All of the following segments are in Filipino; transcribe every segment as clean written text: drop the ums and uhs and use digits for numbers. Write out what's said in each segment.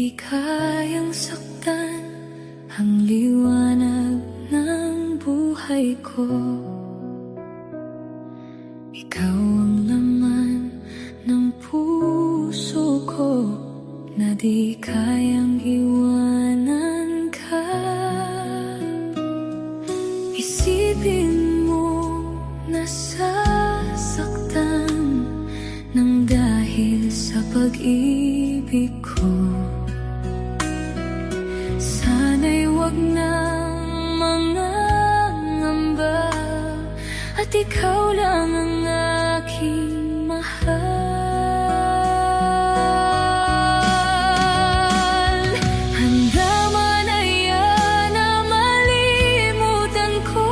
di kayang saktan ang liwanag ng buhay ko. Ikaw ang laman ng puso ko na di kayang iwanan ka. Isipin mo na sasaktan nang dahil sa pag-ibig ko. Sana'y wag nang mangangamba at ikaw lang ang aking mahal. Handa man na yan na malimutan ko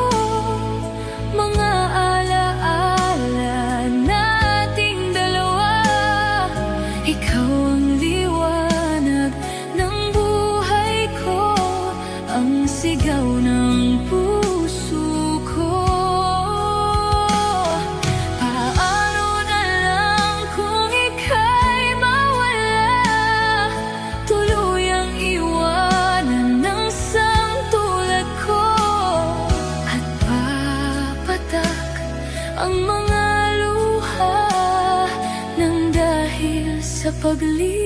mga alaala nating dalawa. Ikaw ang liwanag ng buhay ko, ang sigaw ng puso ko. Paano na lang kung ika'y mawala, tuluyang iwanan ng sangtulad ko, at papatak ang mga luha nang dahil sa paglilit